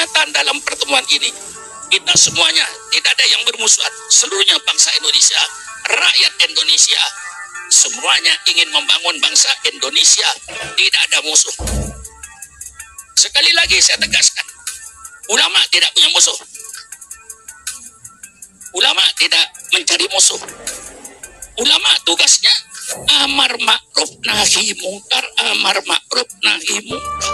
kesepakatan dalam pertemuan ini, kita semuanya tidak ada yang bermusuhan, seluruhnya bangsa Indonesia, rakyat Indonesia, semuanya ingin membangun bangsa Indonesia, tidak ada musuh. Sekali lagi saya tegaskan, ulama tidak punya musuh. Ulama tidak mencari musuh. Ulama tugasnya amar ma'ruf nahi mungkar, amar ma'ruf nahi mungkar.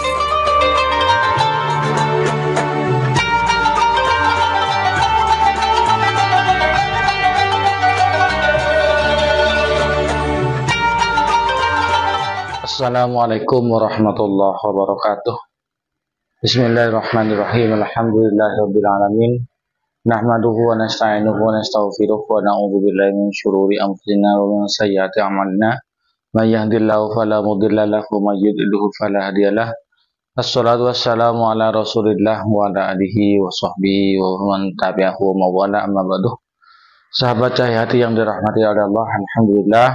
Assalamualaikum warahmatullahi wabarakatuh. Bismillahirrahmanirrahim. Alhamdulillahirabbil alamin. Nahmaduhu wa nasta'inuhu wa nastaghfiruh wa na'udzu billahi min syururi anfusina wa min sayyiati a'malina. May yahdihillahu fala mudilla lahu wa may yudlil fala hadiyalah. Assalatu wassalamu ala Rasulillah wa ala alihi wa sahbihi wa man tabi'ahu wa mawala amma ba'du. Sahabat cahaya hati yang dirahmati oleh Allah, alhamdulillah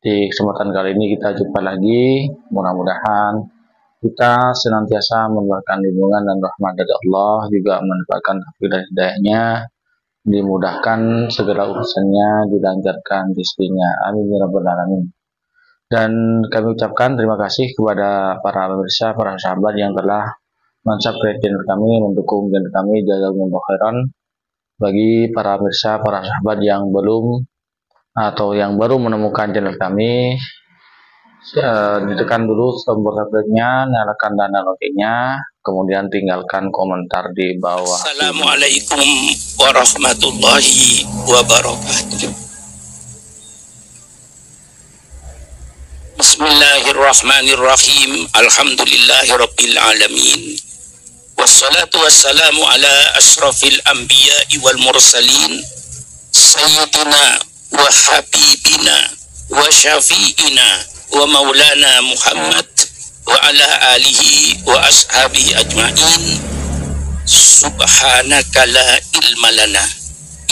di kesempatan kali ini kita jumpa lagi. Mudah-mudahan kita senantiasa mendapatkan lindungan dan rahmat dari Allah, juga mendapatkan hidayahnya, dimudahkan segala urusannya, dilancarkan rezekinya. Amin ya rabbal alamin. Dan kami ucapkan terima kasih kepada para pemirsa, para sahabat yang telah men-subscribe channel kami, mendukung channel kami, jazakumullah khairan. Bagi para pemirsa, para sahabat yang belum atau yang baru menemukan channel kami, ditekan dulu tombol subscribe-nya, nyalakan tanda loncengnya, kemudian tinggalkan komentar di bawah. Assalamualaikum warahmatullahi wabarakatuh. Bismillahirrahmanirrahim. Alhamdulillahirabbil alamin. Wassalatu wassalamu ala asyrafil anbiya'i wal mursalin sayyidina wa habibina wa syafi'ina wa maulana Muhammad wa ala alihi wa ashabihi ajma'in. Subhanaka la ilma lana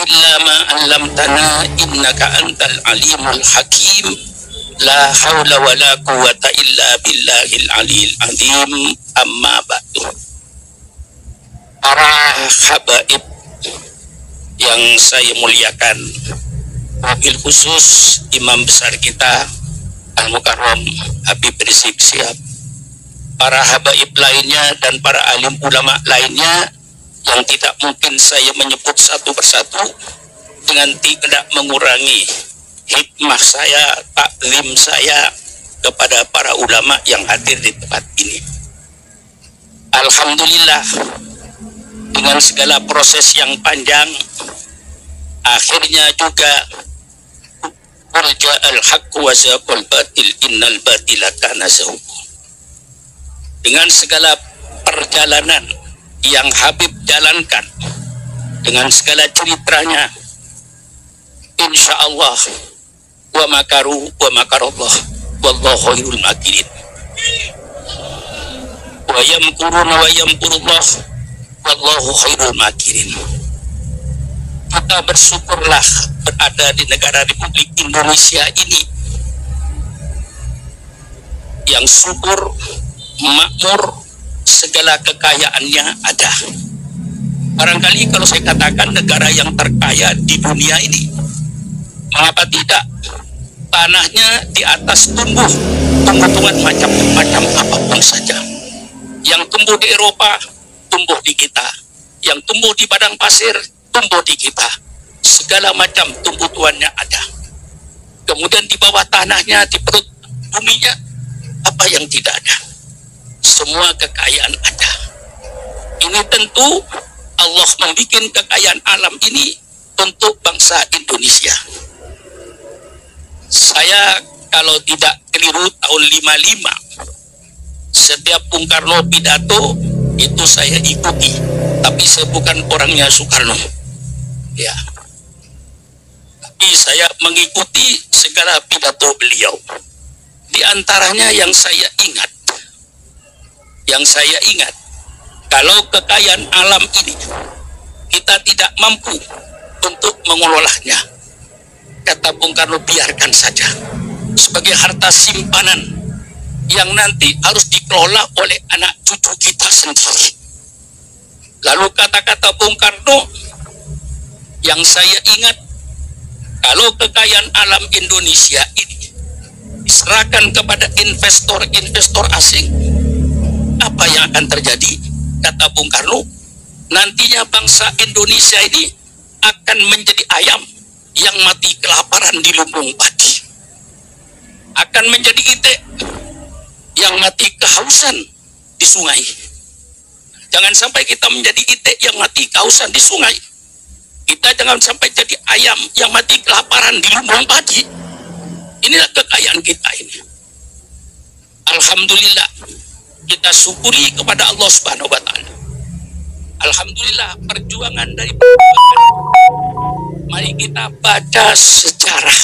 illa ma 'allamtana innaka antal alimul hakim. La haula wa la quwwata illa billahil aliyil azim. Amma ba'du. Para habaib yang saya muliakan, wabil khusus imam besar kita Al-Mukarram Habib Rizik Syihab, para habaib lainnya dan para alim ulama lainnya yang tidak mungkin saya menyebut satu persatu dengan tidak mengurangi hikmah saya, taklim saya kepada para ulama yang hadir di tempat ini. Alhamdulillah, dengan segala proses yang panjang, akhirnya juga qul ja'al haqqu wa zaqal batil innal batila kana zahuqa. Dengan segala perjalanan yang Habib jalankan, dengan segala ceritanya, insya Allah wa makaru wa makarallah wallahu khairul makirin. Wa yamkuruna wa yamkurullah wallahu khairul makirin. Kita bersyukurlah berada di negara Republik Indonesia ini yang subur, makmur, segala kekayaannya ada. Barangkali kalau saya katakan negara yang terkaya di dunia ini, mengapa tidak? Tanahnya di atas tumbuh-tumbuhan macam-macam apapun saja. Yang tumbuh di Eropa, tumbuh di kita. Yang tumbuh di padang pasir, tumbuh di kita. Segala macam tumbuh-tumbuhannya ada. Kemudian di bawah tanahnya, di perut buminya, apa yang tidak ada? Semua kekayaan ada. Ini tentu Allah membuat kekayaan alam ini untuk bangsa Indonesia. Saya kalau tidak keliru tahun 55, setiap Bung Karno pidato itu saya ikuti, tapi saya bukan orangnya Soekarno, ya. Tapi saya mengikuti segala pidato beliau. Di antaranya yang saya ingat, kalau kekayaan alam ini kita tidak mampu untuk mengelolanya, kata Bung Karno, biarkan saja sebagai harta simpanan yang nanti harus dikelola oleh anak cucu kita sendiri. Lalu kata-kata Bung Karno yang saya ingat, kalau kekayaan alam Indonesia ini diserahkan kepada investor-investor asing, apa yang akan terjadi? Kata Bung Karno, nantinya bangsa Indonesia ini akan menjadi ayam yang mati kelaparan di lumbung padi, akan menjadi itik yang mati kehausan di sungai. Jangan sampai kita menjadi itik yang mati kehausan di sungai. Kita jangan sampai jadi ayam yang mati kelaparan di lumbung padi. Inilah kekayaan kita ini. Alhamdulillah, kita syukuri kepada Allah Subhanahu wa Ta'ala. Alhamdulillah, perjuangan dari perjuangan. Mari kita baca sejarah.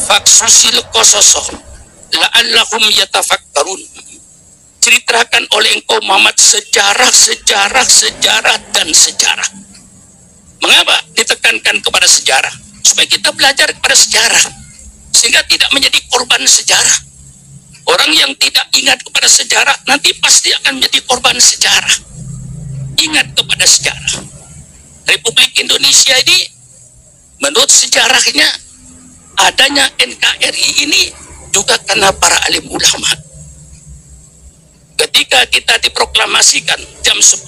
Faksusil kososo la'allahum yatafakkarun. Ceritakan oleh engkau Muhammad sejarah dan sejarah. Mengapa ditekankan kepada sejarah? Supaya kita belajar kepada sejarah, sehingga tidak menjadi korban sejarah. Orang yang tidak ingat kepada sejarah nanti pasti akan menjadi korban sejarah. Ingat kepada sejarah. Republik Indonesia ini menurut sejarahnya adanya NKRI ini juga karena para alim ulama. Ketika kita diproklamasikan jam 10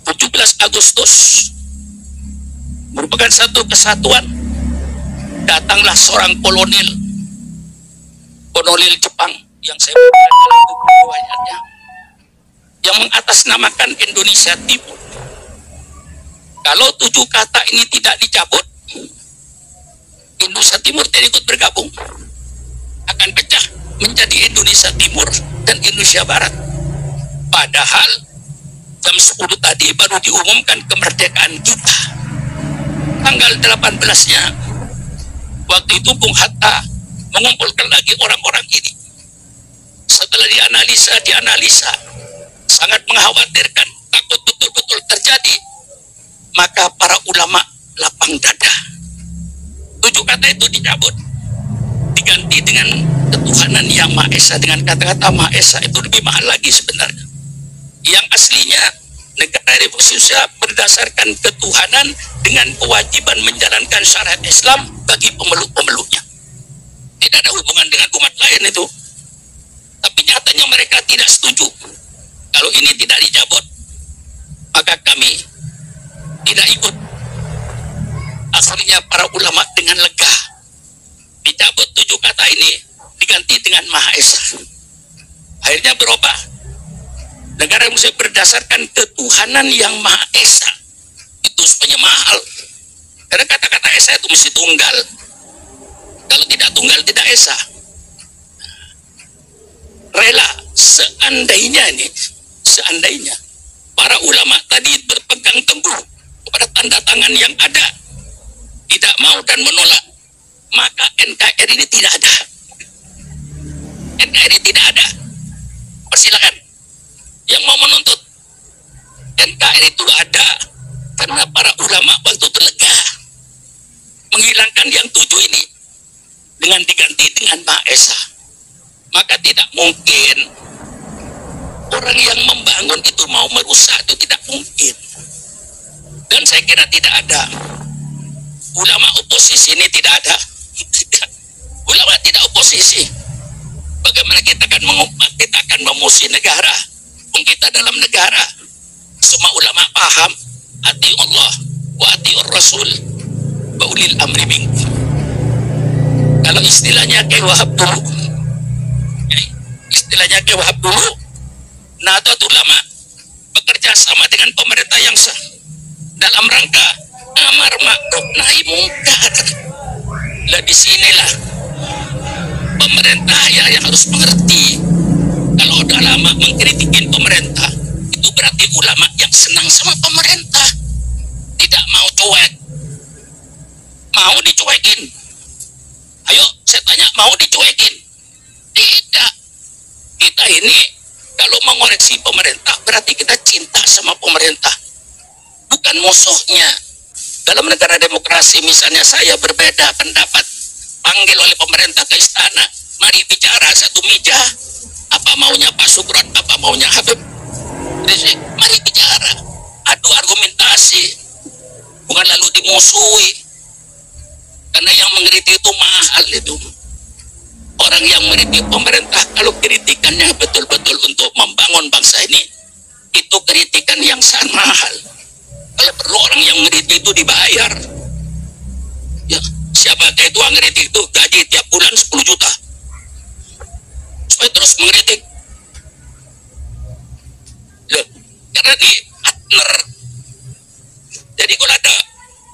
17 Agustus merupakan satu kesatuan, datanglah seorang kolonel Jepang yang saya baca dalam buku riwayatnya, yang mengatasnamakan Indonesia Timur. Kalau 7 kata ini tidak dicabut, Indonesia Timur tidak ikut bergabung, akan pecah menjadi Indonesia Timur dan Indonesia Barat. Padahal jam 10 tadi baru diumumkan kemerdekaan kita. Tanggal 18-nya, waktu itu Bung Hatta mengumpulkan lagi orang-orang ini. Setelah dianalisa, sangat mengkhawatirkan, takut betul-betul terjadi. Maka para ulama lapang dada. 7 kata itu dicabut, diganti dengan ketuhanan yang Maha Esa. Dengan kata-kata Maha Esa itu lebih mahal lagi sebenarnya. Yang aslinya negara Republik Indonesia berdasarkan ketuhanan dengan kewajiban menjalankan syariat Islam bagi pemeluk-pemeluknya. Tidak ada hubungan dengan umat lain itu. Tapi nyatanya mereka tidak setuju. Kalau ini tidak dicabut, maka kami tidak ikut. Akhirnya para ulama dengan lega dicabut 7 kata ini, diganti dengan Maha Esa. Akhirnya berubah. Negara Indonesia berdasarkan ketuhanan yang Maha Esa. Itu sebenarnya mahal. Karena kata-kata Esa itu mesti tunggal. Kalau tidak tunggal, tidak Esa. Rela seandainya para ulama tadi berpegang teguh kepada tanda tangan yang ada, tidak mau dan menolak, maka NKRI ini tidak ada. NKRI tidak ada. Persilakan yang mau menuntut. NKRI itu ada karena para ulama waktu itu lega menghilangkan yang 7 ini dengan diganti dengan Maha Esa. Maka tidak mungkin orang yang membangun itu mau merusak, itu tidak mungkin. Dan saya kira tidak ada ulama oposisi ini, tidak ada. Ulama tidak oposisi. Bagaimana kita akan memusuhi negara? Kita dalam negara semua ulama paham, ati Allah wa ati Rasul wa ulil amri minkum. Kalau istilahnya Kiai Wahab dulu, Nahdlatul Ulama bekerja sama dengan pemerintah yang sah dalam rangka amar ma'ruf nahi mungkar. Lah disinilah pemerintah yang harus mengerti. Kalau ada ulama mengkritikin pemerintah, itu berarti ulama yang senang sama pemerintah, tidak mau cuek, mau dicuekin. Ayo saya tanya, mau dicuekin? Tidak. Kita ini kalau mengoreksi pemerintah berarti kita cinta sama pemerintah, bukan musuhnya. Dalam negara demokrasi misalnya saya berbeda pendapat, panggil oleh pemerintah ke istana, mari bicara satu meja. Apa maunya Pak Sugron, apa maunya Habib Rizik, mari bicara. dimusuhi. Karena yang mengkritik itu mahal itu. Orang yang mengkritik pemerintah, kalau kritikannya betul-betul untuk membangun bangsa ini, itu kritikan yang sangat mahal. Kalau perlu orang yang mengkritik itu dibayar. Ya, siapa itu yang mengkritik itu gaji tiap bulan 10 juta. Supaya terus mengkritik. Ya, karena di partner. Jadi kalau ada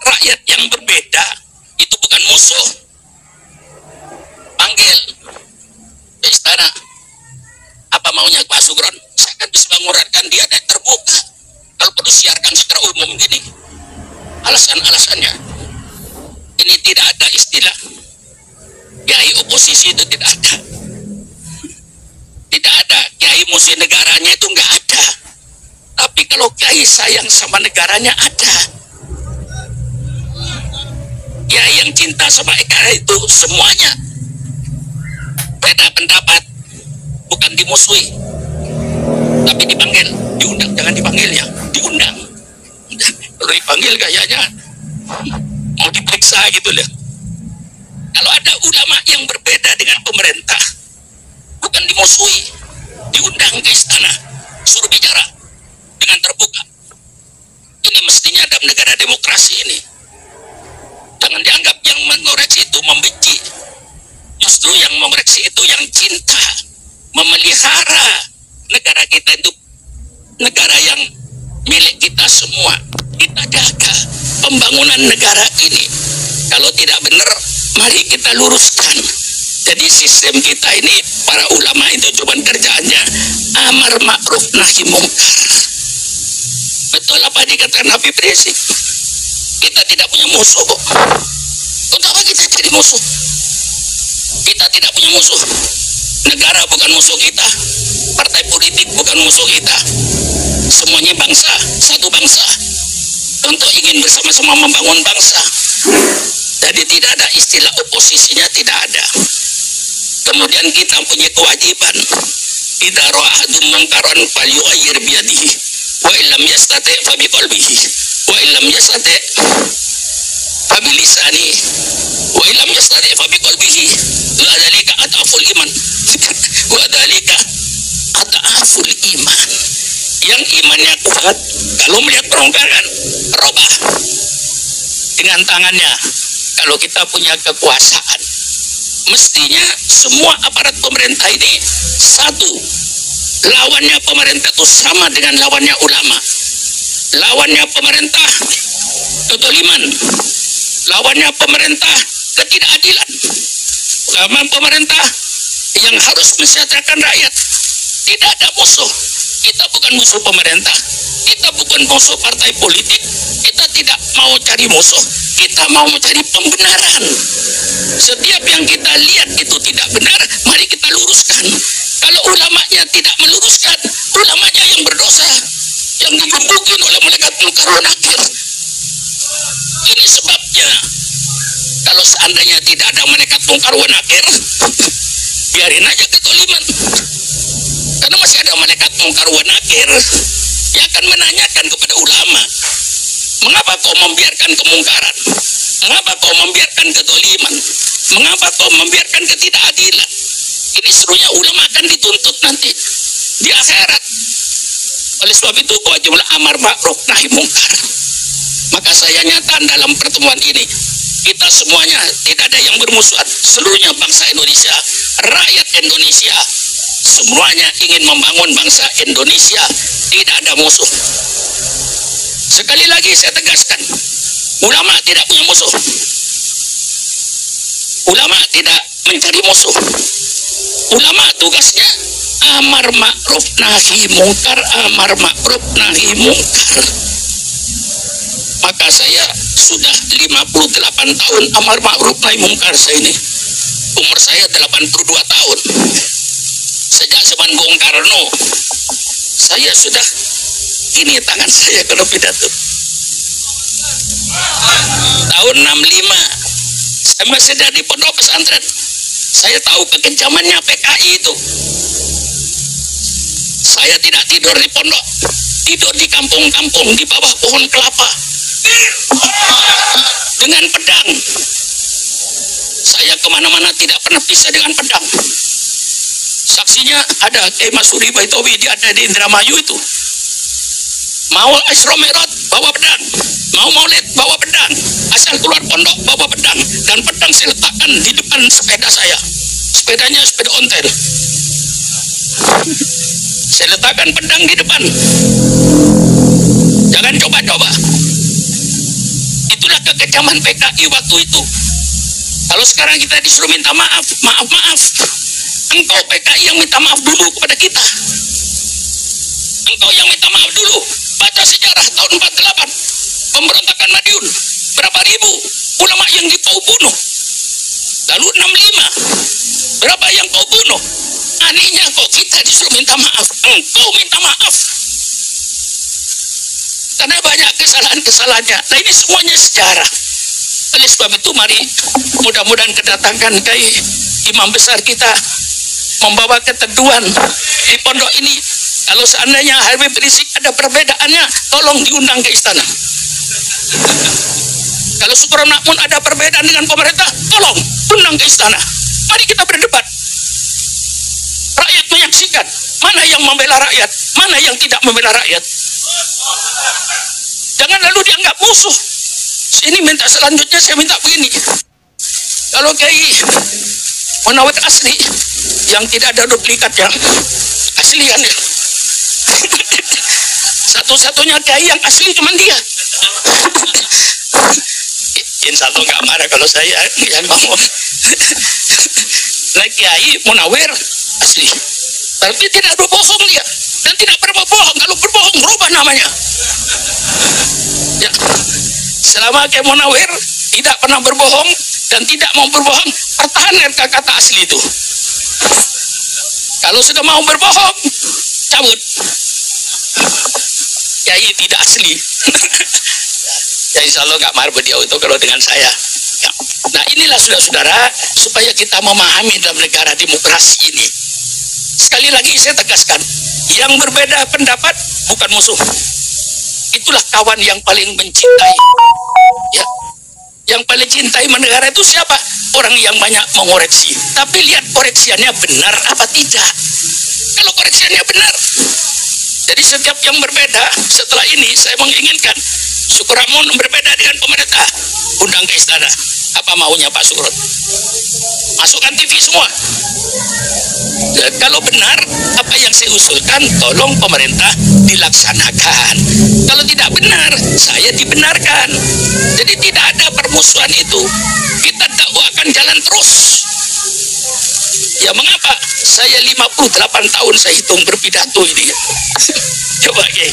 rakyat yang berbeda, itu bukan musuh. Panggil ke istana. Apa maunya Pak Sugron? Saya akan bisa menguratkan dia dan terbuka. Kalau perlu siarkan secara umum gini. Alasan-alasannya. Ini tidak ada istilah kiai oposisi, itu tidak ada. Tidak ada kiai musuh negaranya, itu nggak ada. Tapi kalau kiai sayang sama negaranya ada. Kiai yang cinta sama negara itu semuanya beda pendapat, bukan dimusuhi, tapi dipanggil, diundang. Jangan dipanggil ya, diundang. Kalau dipanggil kayaknya mau diperiksa gitu loh. Kalau ada ulama yang berbeda dengan pemerintah, bukan dimusuhi, diundang ke istana, suruh bicara dengan terbuka. Ini mestinya dalam negara demokrasi ini. Jangan dianggap yang mengoreksi itu membenci. Justru yang mengoreksi itu yang cinta, memelihara negara kita itu negara yang milik kita semua. Kita jaga pembangunan negara ini. Kalau tidak benar, mari kita luruskan. Jadi sistem kita ini, para ulama itu cuma kerjaannya amar ma'ruf nahi mungkar. Betul apa dikatakan Habib Rizik? Kita tidak punya musuh kok. Untuk apa kita jadi musuh? Kita tidak punya musuh. Negara bukan musuh kita. Partai politik bukan musuh kita. Semuanya bangsa, satu bangsa. Untuk ingin bersama-sama membangun bangsa. Jadi tidak ada istilah oposisinya, tidak ada. Kemudian kita punya kewajiban. Idza ra'a ahadun munkaran falyughayyir biyadihi wa illam yastati' fa biqalbihi wa illam yastati' fa bilisani wa illam yastati' fa biqalbihi wa dzalika ataful iman wa dzalika ataful iman. Yang imannya kuat kalau melihat perongkaran robah dengan tangannya. Kalau kita punya kekuasaan, mestinya semua aparat pemerintah ini satu. Lawannya pemerintah itu sama dengan lawannya ulama. Lawannya pemerintah kezaliman. Lawannya pemerintah ketidakadilan. Lawan pemerintah yang harus mensejahterakan rakyat. Tidak ada musuh. Kita bukan musuh pemerintah. Kita bukan musuh partai politik. Kita tidak mau cari musuh. Kita mau mencari pembenaran. Setiap yang kita lihat itu tidak benar, mari kita luruskan. Kalau ulamanya tidak meluruskan, ulamanya yang berdosa, yang digebukin oleh malaikat munkar wa nakir. Ini sebabnya, kalau seandainya tidak ada malaikat munkar wa nakir, biarin aja kezaliman. Karena masih ada malaikat munkar wa nakir yang akan menanyakan kepada ulama, mengapa kau membiarkan kemungkaran? Mengapa kau membiarkan kezaliman? Mengapa kau membiarkan ketidakadilan? Ini serunya ulama akan dituntut nanti di akhirat. Oleh sebab itu kewajiban amar ma'ruf nahi mungkar. Maka saya nyatakan dalam pertemuan ini, kita semuanya tidak ada yang bermusuhan. Seluruhnya bangsa Indonesia, rakyat Indonesia, semuanya ingin membangun bangsa Indonesia. Tidak ada musuh. Sekali lagi saya tegaskan, ulama tidak punya musuh. Ulama tidak mencari musuh. Ulama tugasnya amar ma'ruf nahi mungkar, amar ma'ruf nahi mungkar. Maka saya sudah 58 tahun amar ma'ruf nahi mungkar saya ini. Umur saya 82 tahun. Sejak zaman Bung Karno, saya sudah ini tangan saya kalau pidato. Tahun 65 saya masih ada di pondok pesantren. Saya tahu kekencamannya PKI itu. Saya tidak tidur di pondok, tidur di kampung-kampung di bawah pohon kelapa. dengan pedang. Saya kemana-mana tidak pernah pisah dengan pedang. Saksinya ada Mas Suri Baitowi, dia ada di Indramayu itu. Mau Isra Mi'raj bawa pedang, mau Maulid bawa pedang, asal keluar pondok bawa pedang, dan pedang saya letakkan di depan sepeda saya. Sepedanya sepeda ontel. Saya letakkan pedang di depan. Jangan coba-coba. Itulah kekejaman PKI waktu itu. Kalau sekarang kita disuruh minta maaf, maaf. Engkau PKI yang minta maaf dulu kepada kita. Engkau yang minta maaf dulu. Baca sejarah tahun 48, pemberontakan Madiun, berapa ribu ulama yang kau bunuh. Lalu 65, berapa yang kau bunuh. Anehnya kok kita disuruh minta maaf, engkau minta maaf. Karena banyak kesalahan-kesalahannya. Nah, ini semuanya sejarah. Oleh sebab itu mari mudah-mudahan kedatangan Kiai Imam besar kita membawa keteduhan di pondok ini. Kalau seandainya Habib Rizik ada perbedaannya, tolong diundang ke istana. Kalau Syukur Makmun ada perbedaan dengan pemerintah, tolong undang ke istana. Mari kita berdebat. Rakyat menyaksikan mana yang membela rakyat, mana yang tidak membela rakyat. Jangan lalu dianggap musuh. Ini minta selanjutnya, saya minta begini. Kalau Kiai Munawir asli yang tidak ada duplikatnya, aslian ya. Satu-satunya Kiai yang asli cuma dia. Insya Allah nggak marah kalau saya yang ngomong. Nah, Kiai Munawir asli, tapi tidak berbohong dia, dan tidak pernah berbohong. Kalau berbohong rubah namanya. Ya. Selama Kiai Munawir tidak pernah berbohong dan tidak mau berbohong, pertahankan kata asli itu. Kalau sudah mau berbohong, cabut. Kiai tidak asli. Ya insya Allah nggak marah beliau itu kalau dengan saya. Ya. Nah inilah saudara-saudara, supaya kita memahami dalam negara demokrasi ini. Sekali lagi saya tegaskan, yang berbeda pendapat bukan musuh. Itulah kawan yang paling mencintai. Ya. Yang paling cintai negara itu siapa? Orang yang banyak mengoreksi. Tapi lihat koreksiannya benar apa tidak. Kalau koreksiannya benar. Jadi setiap yang berbeda, setelah ini saya menginginkan Syukur Makmun berbeda dengan pemerintah, undang ke istana. Apa maunya Pak Syukur? Masukkan TV semua. Kalau benar apa yang saya usulkan, tolong pemerintah dilaksanakan. Kalau tidak benar, saya dibenarkan. Jadi tidak ada permusuhan itu. Kita dakwakan jalan terus. Ya mengapa? Saya 58 tahun saya hitung berpidato ini. Coba ya.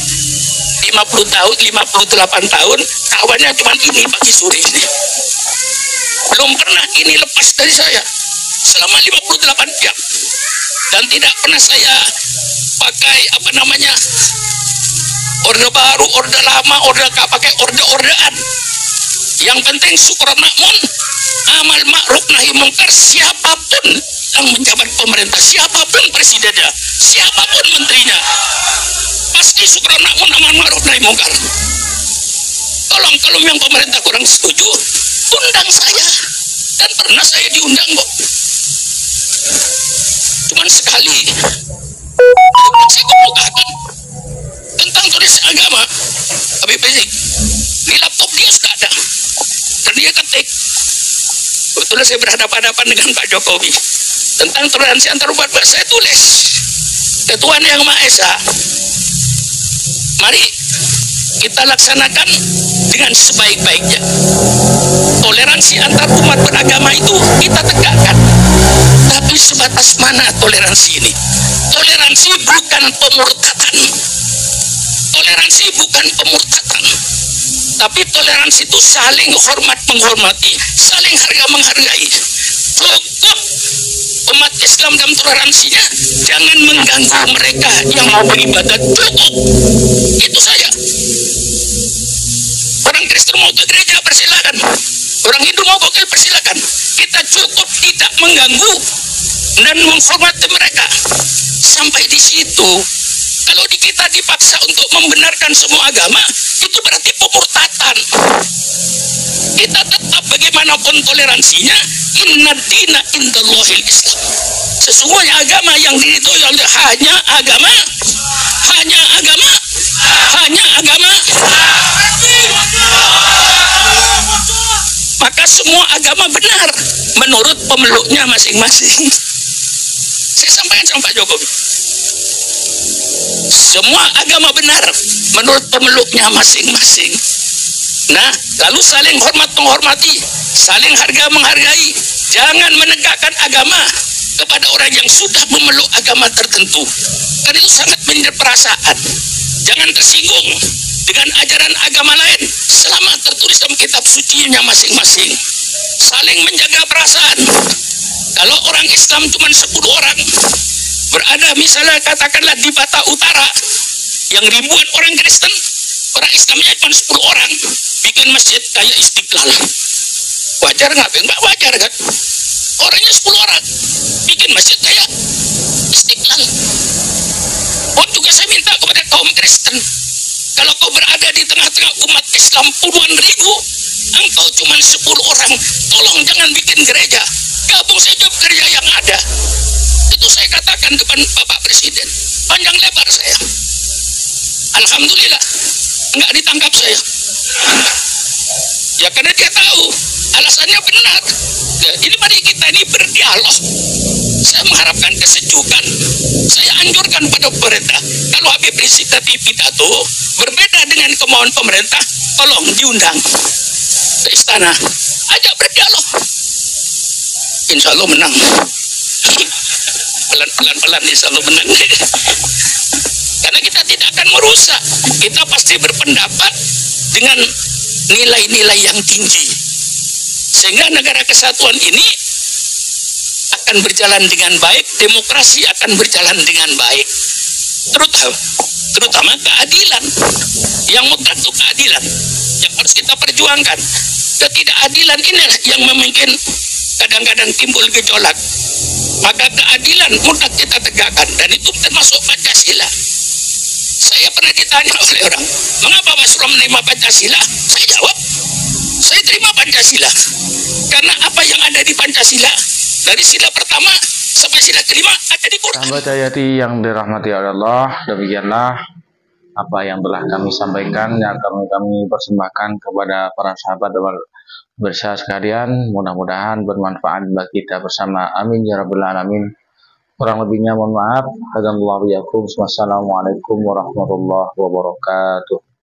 58 tahun, kawannya cuma ini Pak Kisuri ini. Belum pernah ini lepas dari saya. Selama 58 jam. Dan tidak pernah saya pakai apa namanya, orde baru, orde lama, orde gak pakai orde-ordean. Yang penting Syukur Makmun, amal ma'ruf nahi mungkar, siapapun yang menjabat pemerintah, siapapun presidennya, siapapun menterinya, pasti Syukur Makmun amal ma'ruf nahi mungkar. Tolong kalau yang pemerintah kurang setuju, undang saya. Dan pernah saya diundang kok. Cuman sekali. Saya kemukakan tentang tulis agama Habib Rizik. Di laptop dia sudah ada. Dan dia ketik. Kebetulan saya berhadapan-hadapan dengan Pak Jokowi. Tentang toleransi antar umat. Saya tulis. Ke Tuhan Yang Maha Esa. Mari kita laksanakan dengan sebaik-baiknya. Toleransi antar umat beragama itu kita tegakkan. Tapi sebatas mana toleransi ini? Toleransi bukan pemurtatan. Toleransi bukan pemurtatan. Tapi toleransi itu saling hormat menghormati, saling harga menghargai. Cukup umat Islam dalam toleransinya, jangan mengganggu mereka yang mau beribadah. Cukup. Itu saja. Orang Kristen mau ke gereja persilakan. Orang Hindu mau ke persilakan. Kita cukup tidak mengganggu dan menghormati mereka. Sampai di situ. Kalau di kita dipaksa untuk membenarkan semua agama, itu berarti pemurtatan. perbedaan. Kita tetap bagaimanapun toleransinya, inna dina indallahil Islam. Sesungguhnya agama yang diridhoi oleh hanya agama. Maka semua agama benar menurut pemeluknya masing-masing. Saya sampaikan sama Pak Jokowi, semua agama benar menurut pemeluknya masing-masing. Nah, lalu saling hormat menghormati, saling harga menghargai. Jangan menegakkan agama kepada orang yang sudah memeluk agama tertentu, karena itu sangat menyedot perasaan. Jangan tersinggung dengan ajaran agama lain selama tertulis dalam kitab sucinya masing-masing. Saling menjaga perasaan. Kalau orang Islam cuma 10 orang berada misalnya katakanlah di Batak Utara yang ribuan orang Kristen, orang Islamnya cuma 10 orang bikin masjid kayak Istiqlal. Wajar nggak? Nggak wajar kan? Orangnya 10 orang bikin masjid kayak Istiqlal. Oh, juga saya minta kepada kaum Kristen, kalau kau berada di tengah-tengah umat Islam puluhan ribu, engkau cuma 10 orang, tolong jangan bikin gereja, gabung saja gereja yang ada. Itu saya katakan kepada Bapak Presiden, panjang lebar saya. Alhamdulillah nggak ditangkap saya. Ya karena dia tahu alasannya benar. Ya, ini mari kita ini berdialog. Saya mengharapkan kesejukan. Saya anjurkan pada pemerintah, kalau Habib Rizik tadi pidato berbeda dengan kemauan pemerintah, tolong diundang ke istana, ajak berdialog. Insya Allah menang. Pelan-pelan insya Allah menang. Karena kita tidak akan merusak, kita pasti berpendapat dengan nilai-nilai yang tinggi, sehingga negara kesatuan ini akan berjalan dengan baik, demokrasi akan berjalan dengan baik, terutama keadilan. Yang mutlak itu keadilan yang harus kita perjuangkan. Ketidakadilan inilah yang mungkin kadang-kadang timbul gejolak. Maka keadilan mutlak kita tegakkan, dan itu termasuk Pancasila. Saya pernah ditanya oleh orang, mengapa Pak Surah menerima Pancasila? Saya jawab, saya terima Pancasila karena apa yang ada di Pancasila, dari sila pertama sampai sila kelima ada di Quran. Sahabat Hayati yang dirahmati Allah, demikianlah apa yang telah kami sampaikan, yang kami persembahkan kepada para sahabat dan bersama sekalian. Mudah-mudahan bermanfaat bagi kita bersama. Amin ya rabbal alamin. Kurang lebihnya mohon maaf. Wassalamualaikum warahmatullahi wabarakatuh.